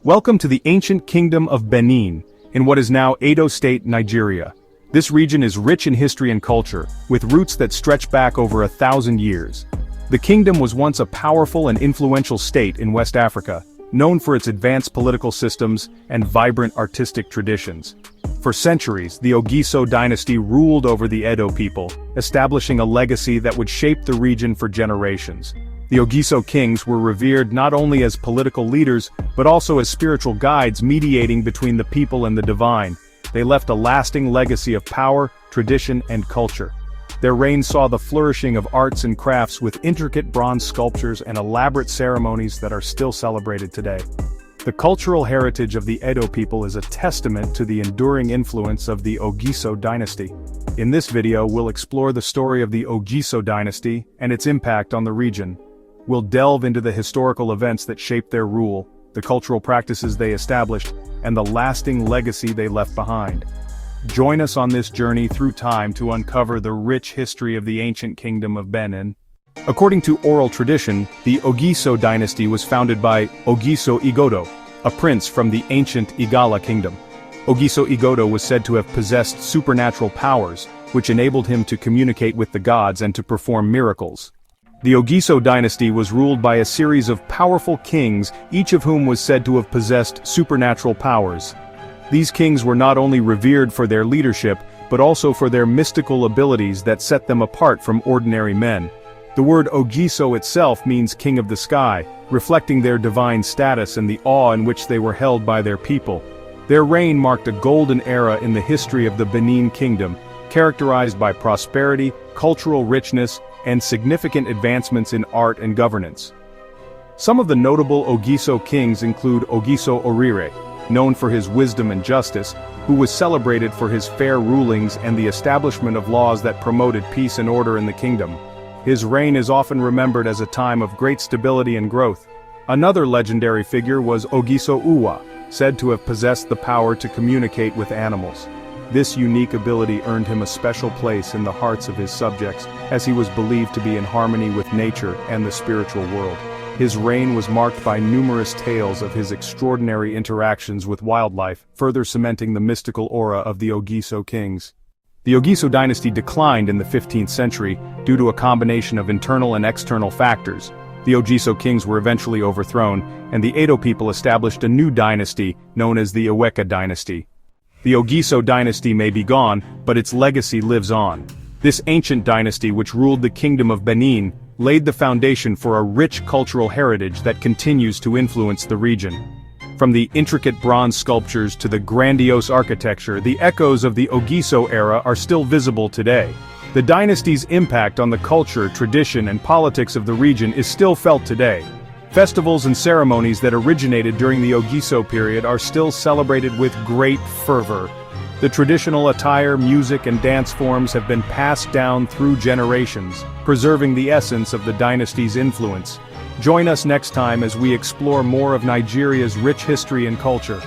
Welcome to the ancient kingdom of Benin, in what is now Edo State, Nigeria. This region is rich in history and culture, with roots that stretch back over 1,000 years. The kingdom was once a powerful and influential state in West Africa, known for its advanced political systems and vibrant artistic traditions. For centuries, the Ogiso Dynasty ruled over the Edo people, establishing a legacy that would shape the region for generations. The Ogiso Kings were revered not only as political leaders, but also as spiritual guides mediating between the people and the divine. They left a lasting legacy of power, tradition, and culture. Their reign saw the flourishing of arts and crafts with intricate bronze sculptures and elaborate ceremonies that are still celebrated today. The cultural heritage of the Edo people is a testament to the enduring influence of the Ogiso Dynasty. In this video, we'll explore the story of the Ogiso Dynasty and its impact on the region. We'll delve into the historical events that shaped their rule, the cultural practices they established, and the lasting legacy they left behind. Join us on this journey through time to uncover the rich history of the ancient kingdom of Benin. According to oral tradition, the Ogiso dynasty was founded by Ogiso Igodo, a prince from the ancient Igala kingdom. Ogiso Igodo was said to have possessed supernatural powers, which enabled him to communicate with the gods and to perform miracles. The Ogiso dynasty was ruled by a series of powerful kings, each of whom was said to have possessed supernatural powers. These kings were not only revered for their leadership, but also for their mystical abilities that set them apart from ordinary men. The word Ogiso itself means king of the sky, reflecting their divine status and the awe in which they were held by their people. Their reign marked a golden era in the history of the Benin kingdom, characterized by prosperity, cultural richness, and significant advancements in art and governance. Some of the notable Ogiso kings include Ogiso Orire, known for his wisdom and justice, who was celebrated for his fair rulings and the establishment of laws that promoted peace and order in the kingdom. His reign is often remembered as a time of great stability and growth. Another legendary figure was Ogiso Uwa, said to have possessed the power to communicate with animals. This unique ability earned him a special place in the hearts of his subjects, as he was believed to be in harmony with nature and the spiritual world. His reign was marked by numerous tales of his extraordinary interactions with wildlife, further cementing the mystical aura of the Ogiso kings. The Ogiso dynasty declined in the 15th century due to a combination of internal and external factors. The Ogiso kings were eventually overthrown, and the Edo people established a new dynasty known as the Igala dynasty. The Ogiso dynasty may be gone, but its legacy lives on. This ancient dynasty, which ruled the kingdom of Benin, laid the foundation for a rich cultural heritage that continues to influence the region. From the intricate bronze sculptures to the grandiose architecture, the echoes of the Ogiso era are still visible today. The dynasty's impact on the culture, tradition, and politics of the region is still felt today. Festivals and ceremonies that originated during the Ogiso period are still celebrated with great fervor. The traditional attire, music, and dance forms have been passed down through generations, preserving the essence of the dynasty's influence. Join us next time as we explore more of Nigeria's rich history and culture.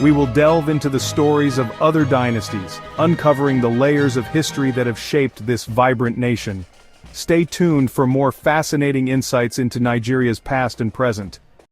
We will delve into the stories of other dynasties, uncovering the layers of history that have shaped this vibrant nation. Stay tuned for more fascinating insights into Nigeria's past and present.